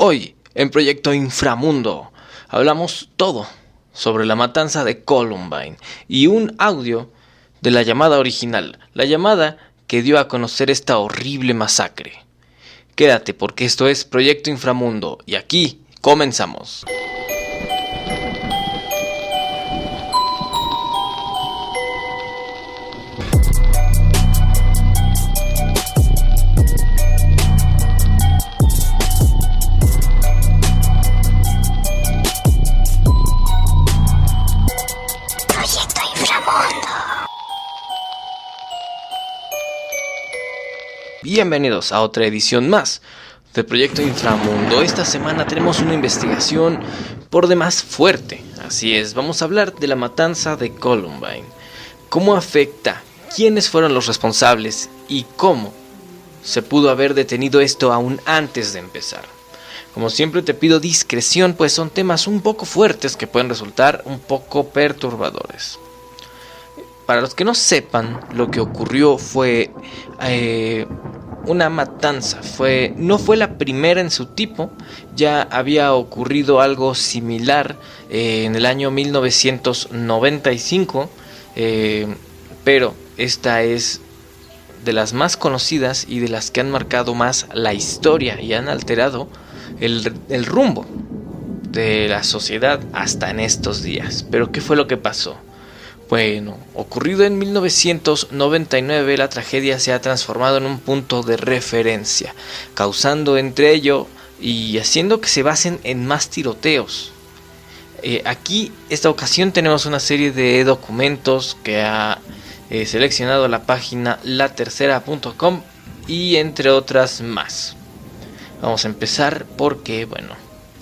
Hoy, en Proyecto Inframundo, hablamos todo sobre la matanza de Columbine y un audio de la llamada original, la llamada que dio a conocer esta horrible masacre. Quédate porque esto es Proyecto Inframundo y aquí comenzamos. Bienvenidos a otra edición más de Proyecto Inframundo. Esta semana tenemos una investigación por demás fuerte. Así es, vamos a hablar de la matanza de Columbine. ¿Cómo afecta? ¿Quiénes fueron los responsables? ¿Y cómo se pudo haber detenido esto aún antes de empezar? Como siempre te pido discreción, pues son temas un poco fuertes que pueden resultar un poco perturbadores. Para los que no sepan, lo que ocurrió fue una matanza. No fue la primera en su tipo. Ya había ocurrido algo similar en el año 1995. Pero esta es de las más conocidas y de las que han marcado más la historia y han alterado el rumbo de la sociedad hasta en estos días. Pero ¿qué fue lo que pasó? Bueno, ocurrido en 1999, la tragedia se ha transformado en un punto de referencia, causando entre ello y haciendo que se basen en más tiroteos. Aquí, esta ocasión, tenemos una serie de documentos que ha seleccionado la página latercera.com y entre otras más. Vamos a empezar porque,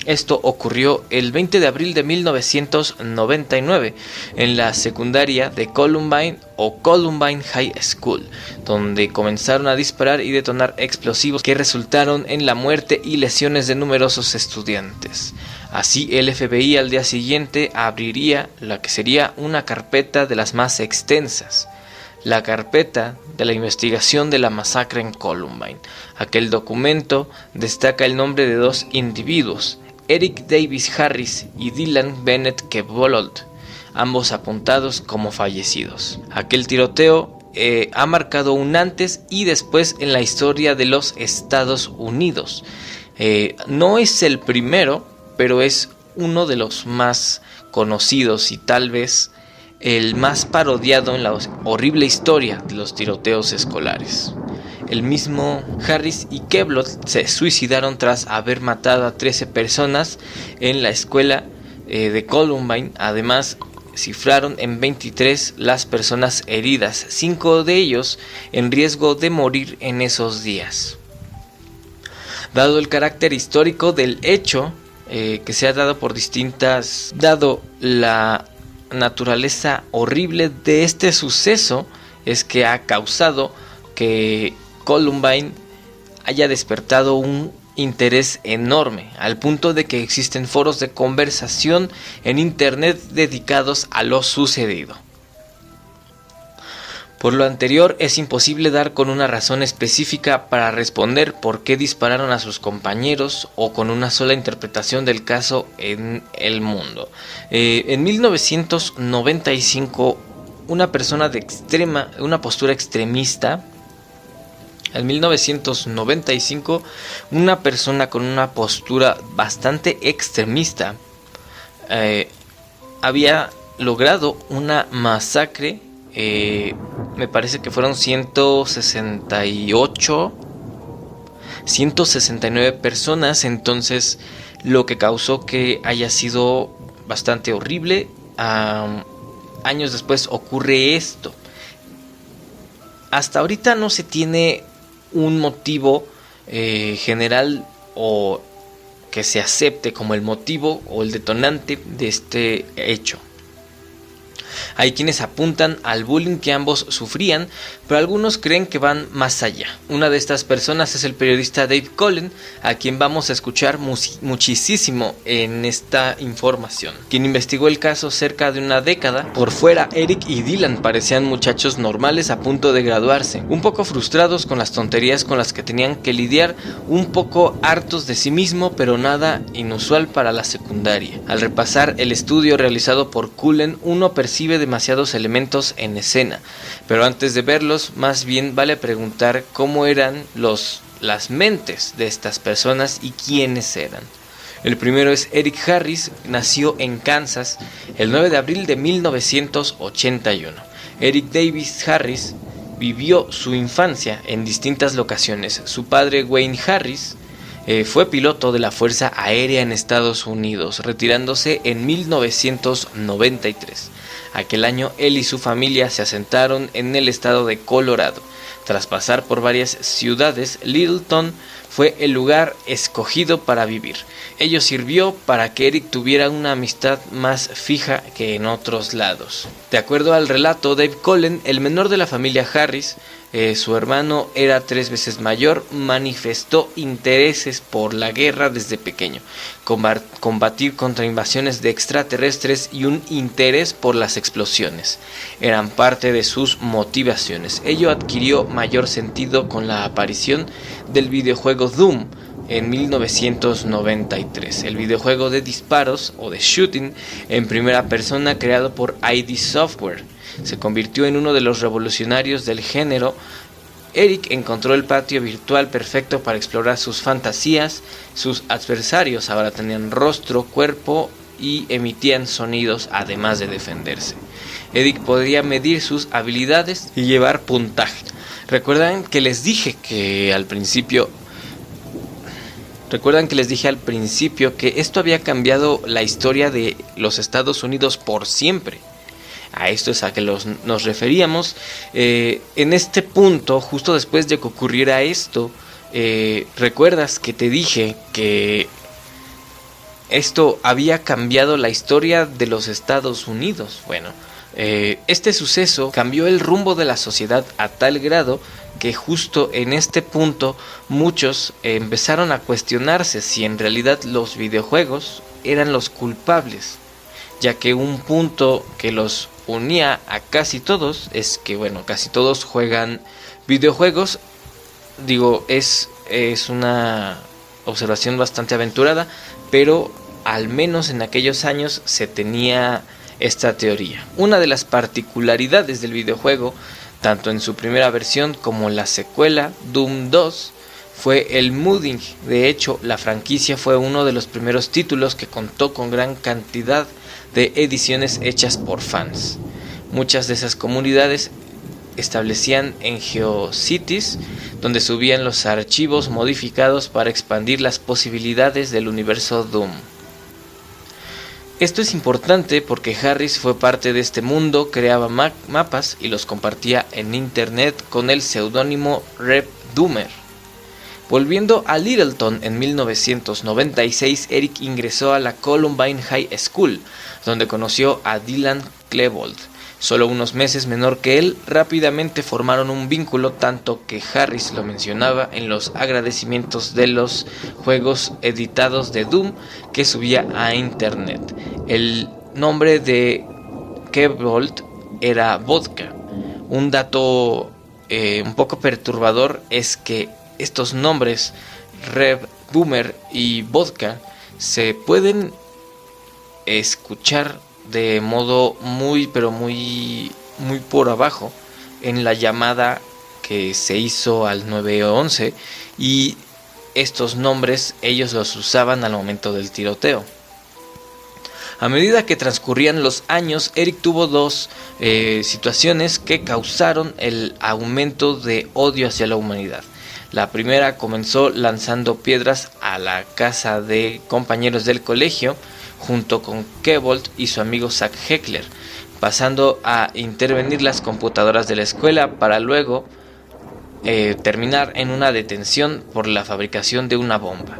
esto ocurrió el 20 de abril de 1999 en la secundaria de Columbine o Columbine High School, donde comenzaron a disparar y detonar explosivos que resultaron en la muerte y lesiones de numerosos estudiantes. Así, el FBI al día siguiente abriría la que sería una carpeta de las más extensas, la carpeta de la investigación de la masacre en Columbine. Aquel documento destaca el nombre de dos individuos, Eric Davis Harris y Dylan Bennett Kevold, ambos apuntados como fallecidos. Aquel tiroteo ha marcado un antes y después en la historia de los Estados Unidos. No es el primero, pero es uno de los más conocidos y tal vez el más parodiado en la horrible historia de los tiroteos escolares. El mismo Harris y Kevold se suicidaron tras haber matado a 13 personas en la escuela de Columbine. Además, cifraron en 23 las personas heridas, 5 de ellos en riesgo de morir en esos días. Dado el carácter histórico del hecho que se ha dado dado la naturaleza horrible de este suceso, es que ha causado que Columbine haya despertado un interés enorme, al punto de que existen foros de conversación en internet dedicados a lo sucedido. Por lo anterior, es imposible dar con una razón específica para responder por qué dispararon a sus compañeros o con una sola interpretación del caso en el mundo. En 1995, una persona de una postura extremista. En 1995, una persona con una postura bastante extremista había logrado una masacre. Me parece que fueron 169 personas, entonces lo que causó que haya sido bastante horrible. Años después ocurre esto. Hasta ahorita no se tiene un motivo general o que se acepte como el motivo o el detonante de este hecho. Hay quienes apuntan al bullying que ambos sufrían, pero algunos creen que van más allá. Una de estas personas es el periodista Dave Cullen, a quien vamos a escuchar muchísimo en esta información, quien investigó el caso cerca de una década. Por fuera, Eric y Dylan parecían muchachos normales a punto de graduarse, un poco frustrados con las tonterías con las que tenían que lidiar, un poco hartos de sí mismo, pero nada inusual para la secundaria. Al repasar el estudio realizado por Cullen, uno percibe demasiados elementos en escena, pero antes de verlos, más bien vale preguntar cómo eran las mentes de estas personas y quiénes eran. El primero es Eric Harris, nació en Kansas el 9 de abril de 1981. Eric Davis Harris vivió su infancia en distintas locaciones. Su padre, Wayne Harris, fue piloto de la Fuerza Aérea en Estados Unidos, retirándose en 1993. Aquel año él y su familia se asentaron en el estado de Colorado. Tras pasar por varias ciudades, Littleton fue el lugar escogido para vivir. Ello sirvió para que Eric tuviera una amistad más fija que en otros lados. De acuerdo al relato, Dave Cullen, el menor de la familia Harris, su hermano era 3 veces mayor, manifestó intereses por la guerra desde pequeño, combatir contra invasiones de extraterrestres y un interés por las explosiones. Eran parte de sus motivaciones. Ello adquirió mayor sentido con la aparición del videojuego Doom en 1993, el videojuego de disparos o de shooting en primera persona creado por ID Software. Se convirtió en uno de los revolucionarios del género. Eric encontró el patio virtual perfecto para explorar sus fantasías. Sus adversarios ahora tenían rostro, cuerpo y emitían sonidos, además de defenderse. Eric podría medir sus habilidades y llevar puntaje. ¿Recuerdan que les dije al principio que esto había cambiado la historia de los Estados Unidos por siempre? A esto es a que nos referíamos. En este punto, justo después de que ocurriera esto, ¿recuerdas que te dije que esto había cambiado la historia de los Estados Unidos? Bueno, este suceso cambió el rumbo de la sociedad a tal grado que justo en este punto muchos empezaron a cuestionarse si en realidad los videojuegos eran los culpables, ya que un punto que los unía a casi todos es que, bueno, casi todos juegan videojuegos. Digo, es una observación bastante aventurada, pero al menos en aquellos años se tenía esta teoría. Una de las particularidades del videojuego, tanto en su primera versión como en la secuela, Doom 2, fue el modding. De hecho, la franquicia fue uno de los primeros títulos que contó con gran cantidad de ediciones hechas por fans. Muchas de esas comunidades establecían en GeoCities, donde subían los archivos modificados para expandir las posibilidades del universo Doom. Esto es importante porque Harris fue parte de este mundo, creaba mapas y los compartía en internet con el seudónimo Reb Doomer. Volviendo a Littleton, en 1996, Eric ingresó a la Columbine High School, donde conoció a Dylan Klebold. Solo unos meses menor que él, rápidamente formaron un vínculo, tanto que Harris lo mencionaba en los agradecimientos de los juegos editados de Doom que subía a internet. El nombre de Klebold era Vodka. Un dato un poco perturbador es que estos nombres, Reb Doomer y Vodka, se pueden escuchar de modo muy por abajo en la llamada que se hizo al 911, y estos nombres ellos los usaban al momento del tiroteo. A medida que transcurrían los años, Eric tuvo dos situaciones que causaron el aumento de odio hacia la humanidad. La primera comenzó lanzando piedras a la casa de compañeros del colegio junto con Klebold y su amigo Zach Heckler, pasando a intervenir las computadoras de la escuela para luego terminar en una detención por la fabricación de una bomba.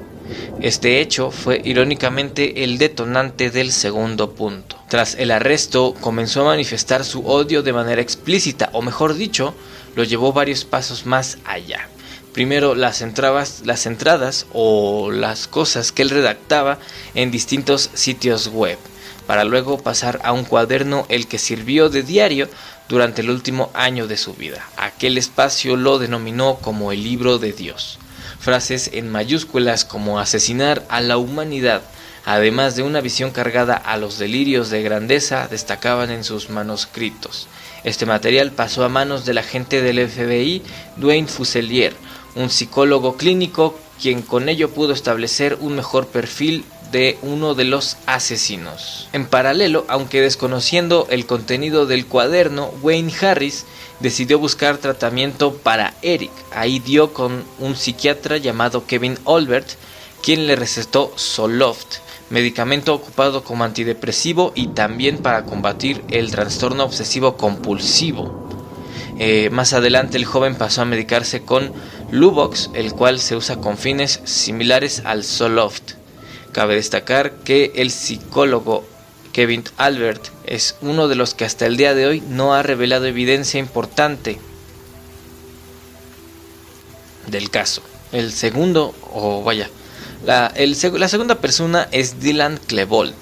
Este hecho fue irónicamente el detonante del segundo punto. Tras el arresto, comenzó a manifestar su odio de manera explícita, o mejor dicho, lo llevó varios pasos más allá. Primero las entradas o las cosas que él redactaba en distintos sitios web, para luego pasar a un cuaderno el que sirvió de diario durante el último año de su vida. Aquel espacio lo denominó como el libro de Dios. Frases en mayúsculas como asesinar a la humanidad, además de una visión cargada a los delirios de grandeza, destacaban en sus manuscritos. Este material pasó a manos del agente del FBI, Dwayne Fuselier, un psicólogo clínico, quien con ello pudo establecer un mejor perfil de uno de los asesinos. En paralelo, aunque desconociendo el contenido del cuaderno, Wayne Harris decidió buscar tratamiento para Eric. Ahí dio con un psiquiatra llamado Kevin Olbert, quien le recetó Zoloft, medicamento ocupado como antidepresivo y también para combatir el trastorno obsesivo compulsivo. Más adelante el joven pasó a medicarse con Luvox, el cual se usa con fines similares al Zoloft. Cabe destacar que el psicólogo Kevin Albert es uno de los que hasta el día de hoy no ha revelado evidencia importante del caso. La segunda persona es Dylan Klebold.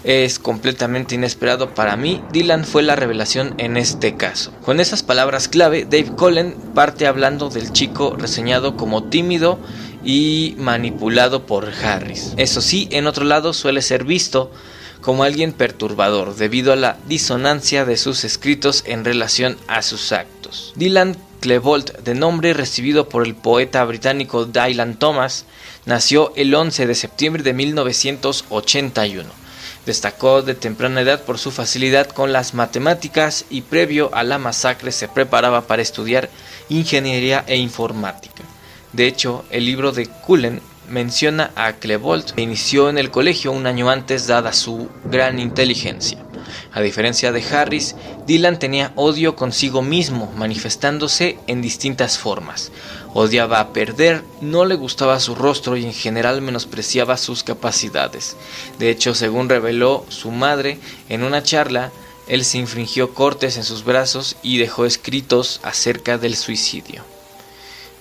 Es completamente inesperado para mí. Dylan fue la revelación en este caso. Con esas palabras clave, Dave Cullen parte hablando del chico reseñado como tímido y manipulado por Harris. Eso sí, en otro lado suele ser visto como alguien perturbador debido a la disonancia de sus escritos en relación a sus actos. Dylan Klebold, de nombre recibido por el poeta británico Dylan Thomas, nació el 11 de septiembre de 1981. Destacó de temprana edad por su facilidad con las matemáticas y previo a la masacre se preparaba para estudiar ingeniería e informática. De hecho, el libro de Cullen menciona a Klebold, que inició en el colegio un año antes dada su gran inteligencia. A diferencia de Harris, Dylan tenía odio consigo mismo, manifestándose en distintas formas. Odiaba perder, no le gustaba su rostro y en general menospreciaba sus capacidades. De hecho, según reveló su madre en una charla, él se infligió cortes en sus brazos y dejó escritos acerca del suicidio.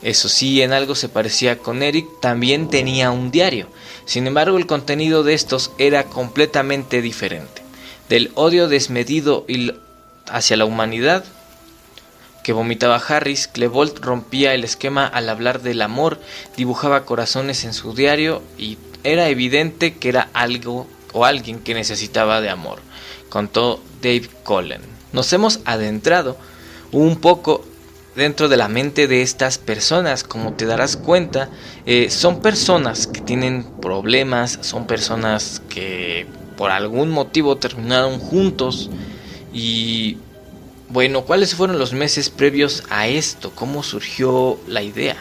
Eso sí, en algo se parecía con Eric, también tenía un diario. Sin embargo, el contenido de estos era completamente diferente. Del odio desmedido hacia la humanidad que vomitaba Harris, Klebold rompía el esquema al hablar del amor, dibujaba corazones en su diario y era evidente que era algo o alguien que necesitaba de amor, contó Dave Cullen. Nos hemos adentrado un poco dentro de la mente de estas personas. Como te darás cuenta, son personas que tienen problemas, son personas que por algún motivo terminaron juntos. Y bueno, ¿cuáles fueron los meses previos a esto? ¿Cómo surgió la idea?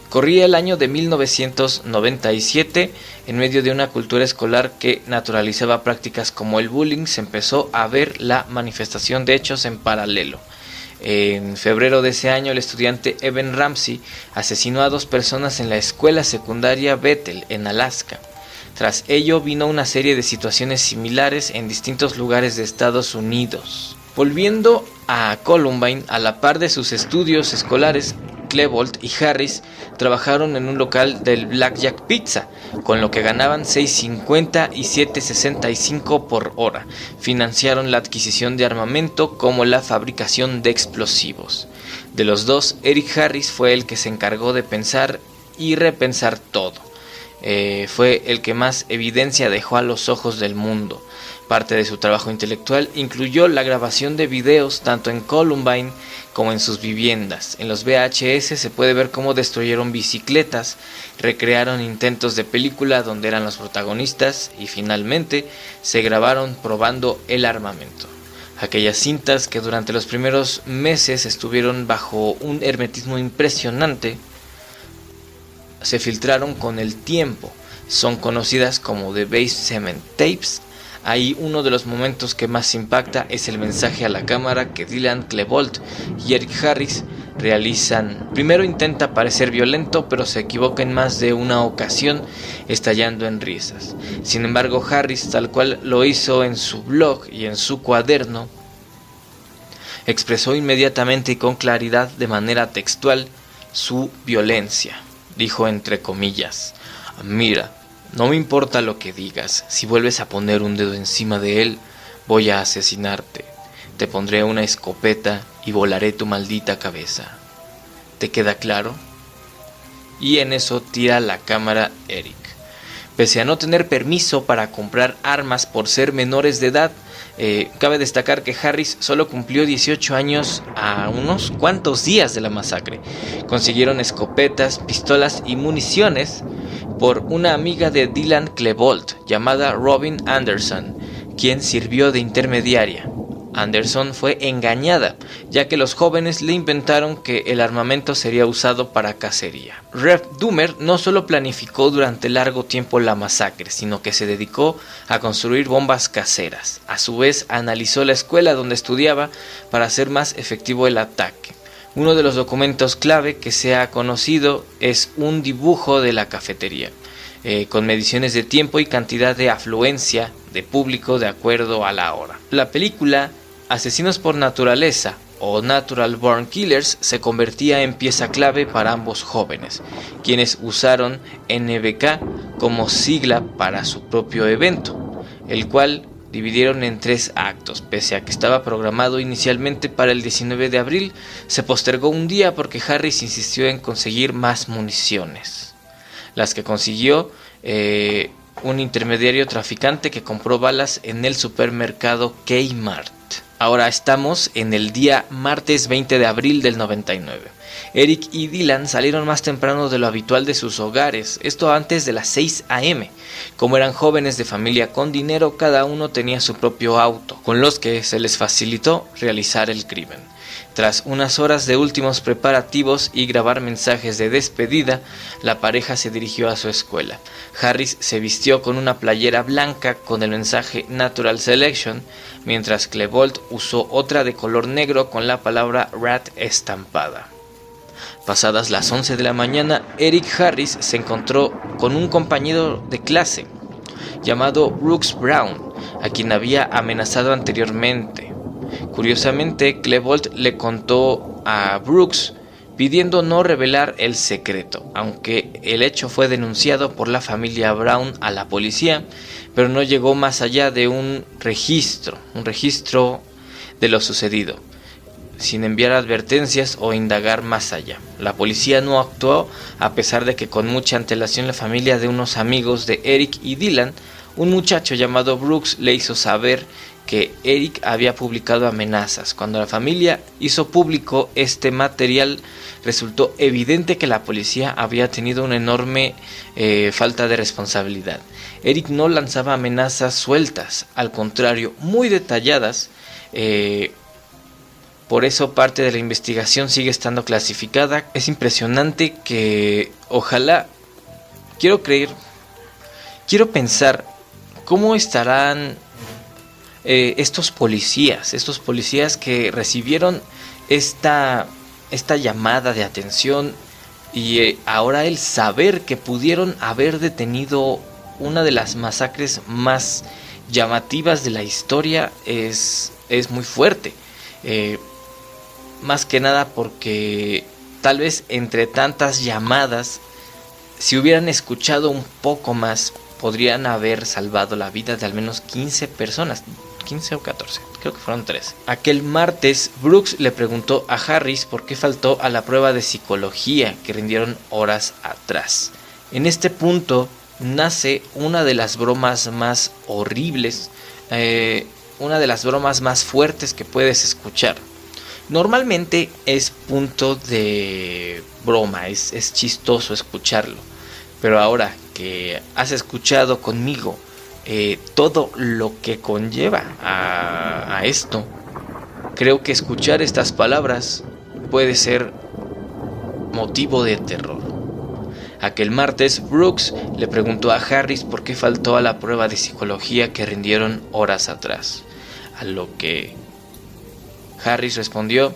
Corría el año de 1997, en medio de una cultura escolar que naturalizaba prácticas como el bullying, se empezó a ver la manifestación de hechos en paralelo. En febrero de ese año, el estudiante Evan Ramsey asesinó a 2 personas en la escuela secundaria Bethel, en Alaska. Tras ello vino una serie de situaciones similares en distintos lugares de Estados Unidos. Volviendo a Columbine, a la par de sus estudios escolares, Klebold y Harris trabajaron en un local del Blackjack Pizza, con lo que ganaban $6.50 y $7.65 por hora. Financiaron la adquisición de armamento como la fabricación de explosivos. De los dos, Eric Harris fue el que se encargó de pensar y repensar todo. Fue el que más evidencia dejó a los ojos del mundo. Parte de su trabajo intelectual incluyó la grabación de videos tanto en Columbine como en sus viviendas. En los VHS se puede ver cómo destruyeron bicicletas, recrearon intentos de película donde eran los protagonistas y finalmente se grabaron probando el armamento. Aquellas cintas que durante los primeros meses estuvieron bajo un hermetismo impresionante se filtraron con el tiempo. Son conocidas como The Basement Tapes. Ahí uno de los momentos que más impacta es el mensaje a la cámara que Dylan Klebold y Eric Harris Primero intenta parecer violento, pero se equivoca en más de una ocasión, estallando en risas. Sin embargo, Harris, tal cual lo hizo en su blog y en su cuaderno, expresó inmediatamente y con claridad, de manera textual, su violencia. Dijo entre comillas: mira, no me importa lo que digas, si vuelves a poner un dedo encima de él, voy a asesinarte. Te pondré una escopeta y volaré tu maldita cabeza. ¿Te queda claro? Y en eso tira la cámara Eric. Pese a no tener permiso para comprar armas por ser menores de edad, cabe destacar que Harris solo cumplió 18 años a unos cuantos días de la masacre. Consiguieron escopetas, pistolas y municiones por una amiga de Dylan Klebold llamada Robin Anderson, quien sirvió de intermediaria. Anderson fue engañada, ya que los jóvenes le inventaron que el armamento sería usado para cacería. Rev Doomer no solo planificó durante largo tiempo la masacre, sino que se dedicó a construir bombas caseras. A su vez, analizó la escuela donde estudiaba para hacer más efectivo el ataque. Uno de los documentos clave que se ha conocido es un dibujo de la cafetería, con mediciones de tiempo y cantidad de afluencia de público de acuerdo a la hora. La película Asesinos por Naturaleza o Natural Born Killers se convertía en pieza clave para ambos jóvenes, quienes usaron NBK como sigla para su propio evento, el cual dividieron en 3 actos. Pese a que estaba programado inicialmente para el 19 de abril, se postergó un día porque Harris insistió en conseguir más municiones, las que consiguió un intermediario traficante que compró balas en el supermercado Kmart. Ahora estamos en el día martes 20 de abril del 99. Eric y Dylan salieron más temprano de lo habitual de sus hogares, esto antes de las 6 a.m. Como eran jóvenes de familia con dinero, cada uno tenía su propio auto, con los que se les facilitó realizar el crimen. Tras unas horas de últimos preparativos y grabar mensajes de despedida, la pareja se dirigió a su escuela. Harris se vistió con una playera blanca con el mensaje Natural Selection, mientras Klebold usó otra de color negro con la palabra Rat estampada. Pasadas las 11 de la mañana, Eric Harris se encontró con un compañero de clase llamado Brooks Brown, a quien había amenazado anteriormente. Curiosamente, Klebold le contó a Brooks pidiendo no revelar el secreto, aunque el hecho fue denunciado por la familia Brown a la policía, pero no llegó más allá de un registro de lo sucedido, sin enviar advertencias o indagar más allá. La policía no actuó, a pesar de que con mucha antelación la familia de unos amigos de Eric y Dylan, un muchacho llamado Brooks, le hizo saber que Eric había publicado amenazas. Cuando la familia hizo público este material, resultó evidente que la policía había tenido una enorme falta de responsabilidad. Eric no lanzaba amenazas sueltas, al contrario, muy detalladas. Por eso parte de la investigación sigue estando clasificada. Es impresionante que ojalá, quiero pensar cómo estarán estos policías que recibieron esta llamada de atención y ahora el saber que pudieron haber detenido una de las masacres más llamativas de la historia es muy fuerte. Más que nada porque tal vez entre tantas llamadas, si hubieran escuchado un poco más, podrían haber salvado la vida de al menos 15 personas. 15 o 14, creo que fueron 13. Aquel martes, Brooks le preguntó a Harris por qué faltó a la prueba de psicología que rindieron horas atrás. En este punto nace una de las bromas más horribles, una de las bromas más fuertes que puedes escuchar. Normalmente es punto de broma, es chistoso escucharlo, pero ahora que has escuchado conmigo todo lo que conlleva a esto, creo que escuchar estas palabras puede ser motivo de terror. Aquel martes, Brooks le preguntó a Harris por qué faltó a la prueba de psicología que rindieron horas atrás, a lo que Harris respondió: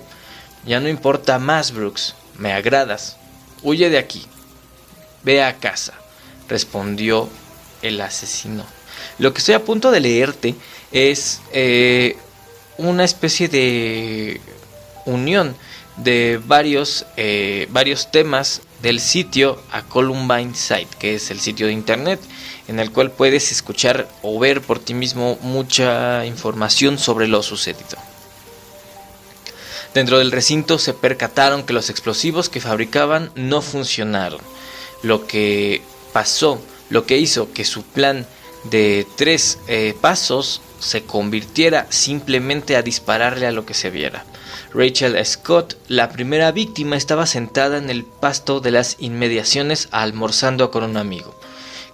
Ya no importa más, Brooks. Me agradas. Huye de aquí. Ve a casa, respondió el asesino. Lo que estoy a punto de leerte es una especie de unión de varios temas del sitio A Columbine Site, que es el sitio de internet en el cual puedes escuchar o ver por ti mismo mucha información sobre lo sucedido. Dentro del recinto se percataron que los explosivos que fabricaban no funcionaron. Lo que hizo que su plan de 3 pasos se convirtiera simplemente a dispararle a lo que se viera. Rachel Scott, la primera víctima, estaba sentada en el pasto de las inmediaciones almorzando con un amigo,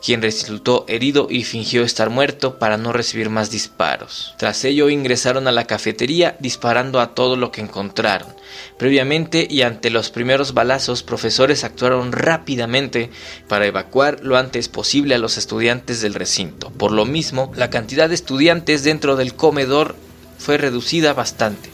quien resultó herido y fingió estar muerto para no recibir más disparos. Tras ello ingresaron a la cafetería disparando a todo lo que encontraron. Previamente y ante los primeros balazos, profesores actuaron rápidamente para evacuar lo antes posible a los estudiantes del recinto. Por lo mismo, la cantidad de estudiantes dentro del comedor fue reducida bastante.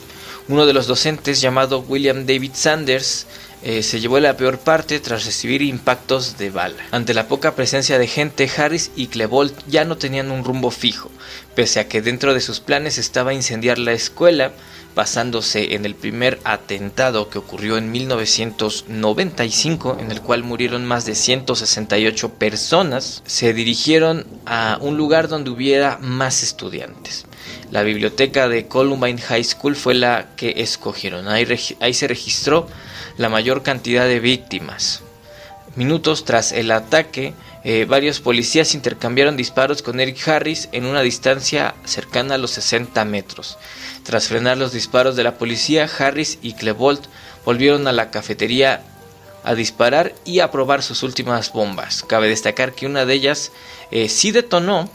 Uno de los docentes, llamado William David Sanders, se llevó la peor parte tras recibir impactos de bala. Ante la poca presencia de gente, Harris y Klebold ya no tenían un rumbo fijo, pese a que dentro de sus planes estaba incendiar la escuela, basándose en el primer atentado que ocurrió en 1995, en el cual murieron más de 168 personas. Se dirigieron a un lugar donde hubiera más estudiantes. La biblioteca de Columbine High School fue la que escogieron. Ahí se registró la mayor cantidad de víctimas. Minutos tras el ataque, varios policías intercambiaron disparos con Eric Harris en una distancia cercana a los 60 metros. Tras frenar los disparos de la policía, Harris y Klebold volvieron a la cafetería a disparar y a probar sus últimas bombas. Cabe destacar que una de ellas sí detonó,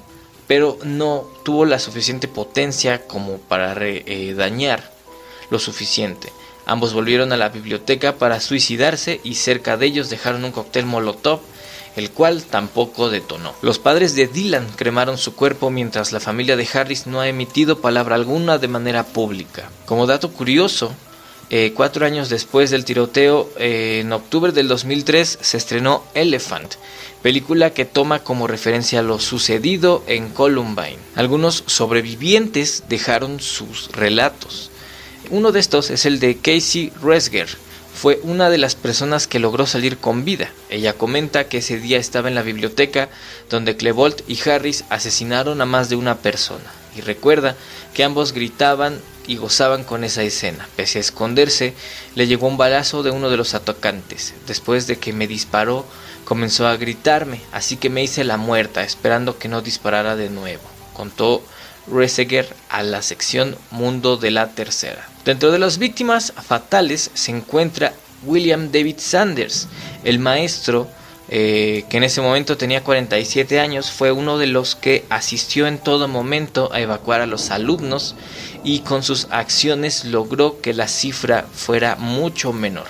pero no tuvo la suficiente potencia como para dañar lo suficiente. Ambos volvieron a la biblioteca para suicidarse y cerca de ellos dejaron un cóctel molotov, el cual tampoco detonó. Los padres de Dylan cremaron su cuerpo, mientras la familia de Harris no ha emitido palabra alguna de manera pública. Como dato curioso, 4 años después del tiroteo, en octubre del 2003 se estrenó Elephant, película que toma como referencia lo sucedido en Columbine. Algunos sobrevivientes dejaron sus relatos. Uno de estos es el de Casey Resger. Fue una de las personas que logró salir con vida. Ella comenta que ese día estaba en la biblioteca donde Klebold y Harris asesinaron a más de una persona, y recuerda que ambos gritaban y gozaban con esa escena. Pese a esconderse, le llegó un balazo de uno de los atacantes. Después de que me disparó, comenzó a gritarme, así que me hice la muerta, esperando que no disparara de nuevo, contó Reseger a la sección Mundo de la Tercera. Dentro de las víctimas fatales se encuentra William David Sanders, el maestro que en ese momento tenía 47 años, fue uno de los que asistió en todo momento a evacuar a los alumnos y con sus acciones logró que la cifra fuera mucho menor.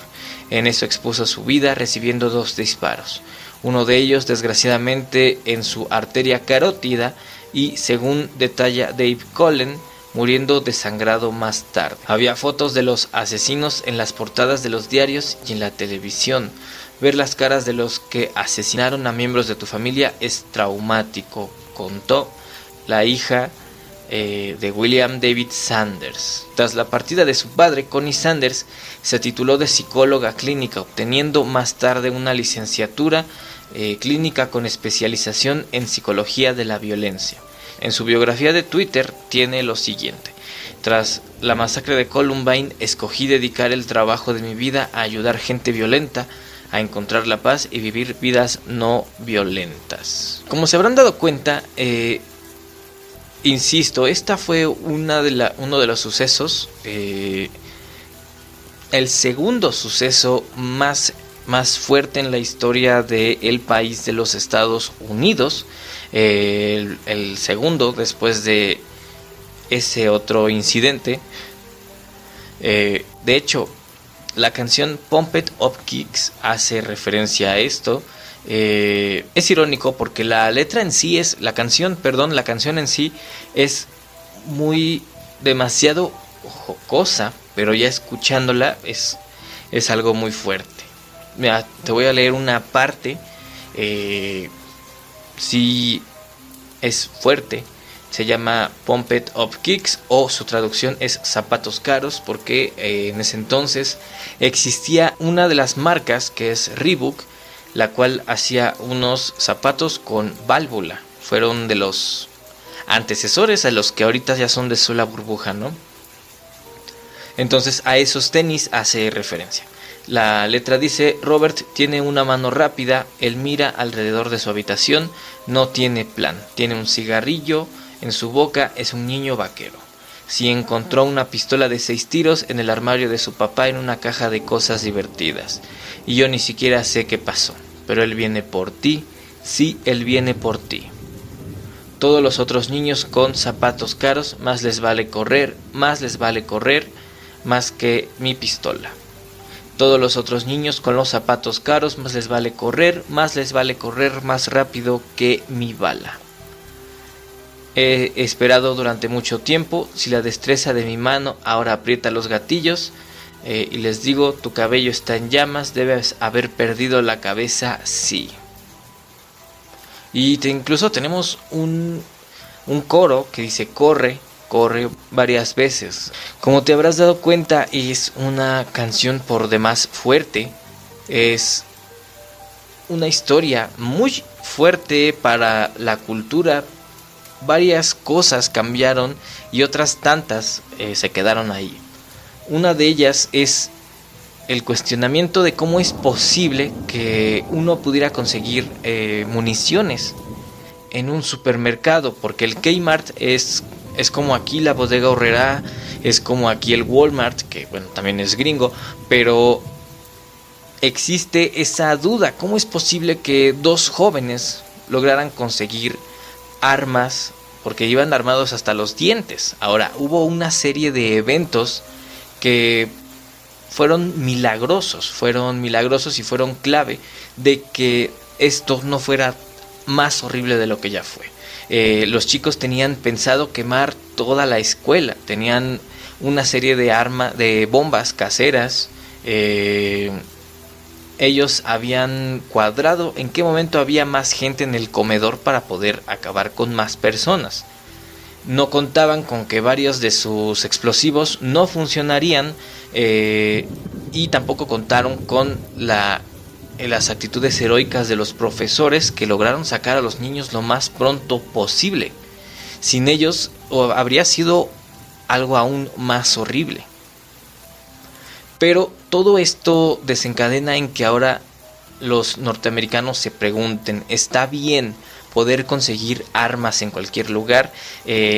En eso expuso su vida recibiendo 2 disparos, uno de ellos desgraciadamente en su arteria carótida y, según detalla Dave Cullen, muriendo desangrado más tarde. Había fotos de los asesinos en las portadas de los diarios y en la televisión. Ver las caras de los que asesinaron a miembros de tu familia es traumático, contó la hija de William David Sanders. Tras la partida de su padre, Connie Sanders se tituló de psicóloga clínica, obteniendo más tarde una licenciatura clínica con especialización en psicología de la violencia. En su biografía de Twitter tiene lo siguiente: tras la masacre de Columbine, escogí dedicar el trabajo de mi vida a ayudar gente violenta a encontrar la paz y vivir vidas no violentas. Como se habrán dado cuenta, insisto, esta fue uno de los sucesos, el segundo suceso más fuerte en la historia del país de los Estados Unidos, el segundo después de ese otro incidente. De hecho, la canción Pump It Up Kicks hace referencia a esto. Es irónico porque la canción en sí es demasiado jocosa, pero ya escuchándola es algo muy fuerte. Mira, te voy a leer una parte, sí es fuerte. Se llama Pumped Up Kicks, o su traducción es zapatos caros, porque en ese entonces existía una de las marcas que es Reebok, la cual hacía unos zapatos con válvula. Fueron de los antecesores a los que ahorita ya son de sola burbuja, ¿no? Entonces a esos tenis hace referencia. La letra dice: Robert tiene una mano rápida, él mira alrededor de su habitación, no tiene plan, tiene un cigarrillo en su boca, es un niño vaquero. Si encontró una pistola de 6 tiros en el armario de su papá en una caja de cosas divertidas. Y yo ni siquiera sé qué pasó, pero él viene por ti, sí, él viene por ti. Todos los otros niños con zapatos caros, más les vale correr, más que mi pistola. Todos los otros niños con los zapatos caros, más les vale correr más rápido que mi bala. He esperado durante mucho tiempo, si la destreza de mi mano ahora aprieta los gatillos, y les digo, tu cabello está en llamas, debes haber perdido la cabeza, sí. Y incluso tenemos un coro que dice corre varias veces. Como te habrás dado cuenta, es una canción por demás fuerte. Es una historia muy fuerte para la cultura. Varias cosas cambiaron y otras tantas se quedaron ahí. Una de ellas es el cuestionamiento de cómo es posible que uno pudiera conseguir municiones en un supermercado, porque el Kmart es como aquí la Bodega Aurrerá, es como aquí el Walmart, que bueno, también es gringo, pero existe esa duda: ¿cómo es posible que dos jóvenes lograran conseguir armas? Porque iban armados hasta los dientes. Ahora, hubo una serie de eventos que fueron milagrosos y fueron clave de que esto no fuera más horrible de lo que ya fue. Los chicos tenían pensado quemar toda la escuela, tenían una serie de bombas caseras. Ellos habían cuadrado en qué momento había más gente en el comedor para poder acabar con más personas. No contaban con que varios de sus explosivos no funcionarían, y tampoco contaron con las actitudes heroicas de los profesores, que lograron sacar a los niños lo más pronto posible. Sin ellos habría sido algo aún más horrible. Pero todo esto desencadena en que ahora los norteamericanos se pregunten: ¿está bien poder conseguir armas en cualquier lugar?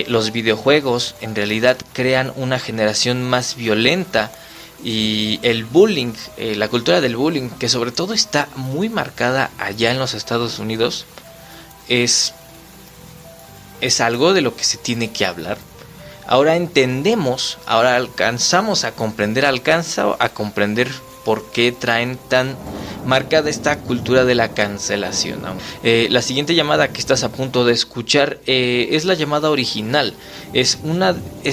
Los videojuegos en realidad crean una generación más violenta, y el bullying, la cultura del bullying, que sobre todo está muy marcada allá en los Estados Unidos, es algo de lo que se tiene que hablar. Ahora entendemos, ahora alcanzo a comprender por qué traen tan marcada esta cultura de la cancelación. La siguiente llamada que estás a punto de escuchar es la llamada original. Es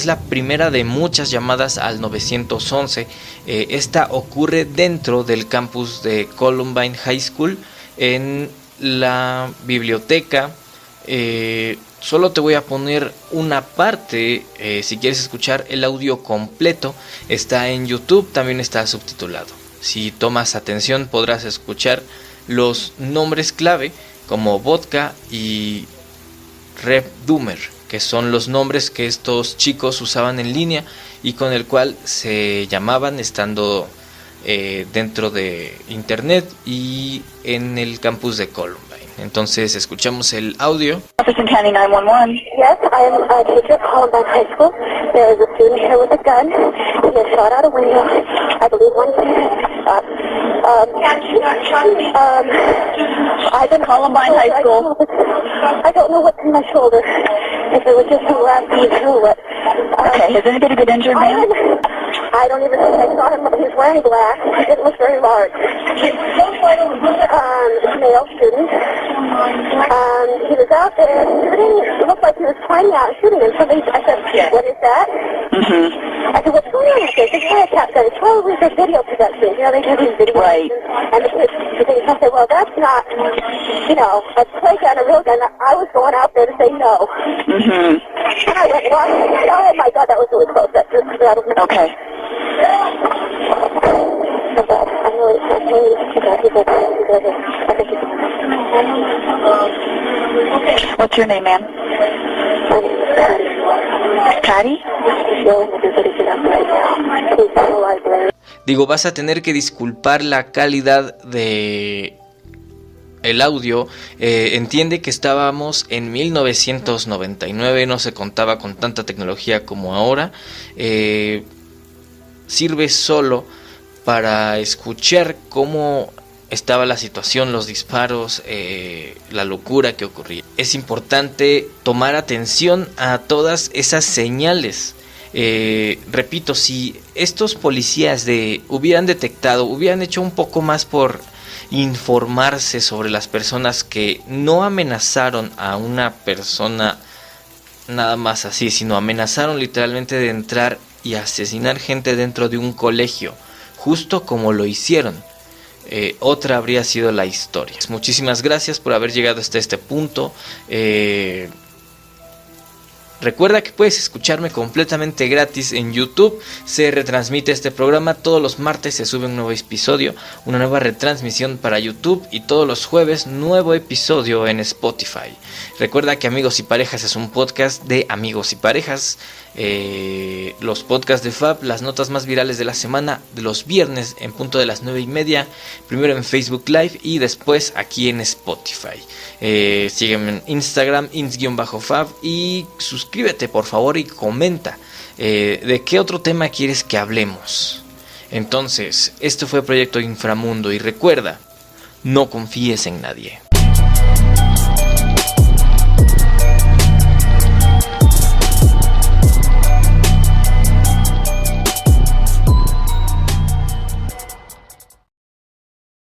la primera de muchas llamadas al 911. Esta ocurre dentro del campus de Columbine High School, en la biblioteca. Solo te voy a poner una parte. Si quieres escuchar el audio completo, está en YouTube, también está subtitulado. Si tomas atención podrás escuchar los nombres clave como Vodka y Reb Doomer, que son los nombres que estos chicos usaban en línea y con el cual se llamaban estando dentro de internet y en el campus de Columbine. Entonces escuchamos el audio. Officer County 911. Yes, I am a teacher at Columbine High School. There is a student here with a gun. He has shot out a window. I believe one student. I've been Columbine High School. I don't know what's in my shoulder. If it was just a left, you know what. Okay, has anybody been injured, ma'am? I don't even think I saw him. He was wearing black. He didn't look very large. Male student. He was out there shooting. It looked like he was pointing out and shooting. And somebody, I said, what is that? I said, what's going on with this? It's wiretap done. It's probably for video production. You know, they do these video productions. And the thing, I said, well, that's not, you know, a play gun, a real gun. I was going out there to say no. And I went, oh my God, that was really close. Okay. What's your name, ma'am? Patty? Digo, vas a tener que disculpar la calidad de el audio. Entiende que estábamos en 1999, no se contaba con tanta tecnología como ahora. Sirve solo para escuchar cómo estaba la situación, los disparos, la locura que ocurría. Es importante tomar atención a todas esas señales. Repito, si estos policías hubieran detectado, hubieran hecho un poco más por informarse sobre las personas que no amenazaron a una persona nada más así, sino amenazaron literalmente de entrar y asesinar gente dentro de un colegio, justo como lo hicieron, otra habría sido la historia. Muchísimas gracias por haber llegado hasta este punto. Recuerda que puedes escucharme completamente gratis en YouTube. Se retransmite este programa todos los martes, se sube un nuevo episodio, una nueva retransmisión para YouTube, y todos los jueves nuevo episodio en Spotify. Recuerda que Amigos y Parejas es un podcast de amigos y parejas. Los podcasts de Fab, las notas más virales de la semana, de los viernes en punto de las 9:30, primero en Facebook Live y después aquí en Spotify. Sígueme en Instagram, ins_fab, y suscríbete por favor y comenta de qué otro tema quieres que hablemos. Entonces, esto fue Proyecto Inframundo, y recuerda, no confíes en nadie.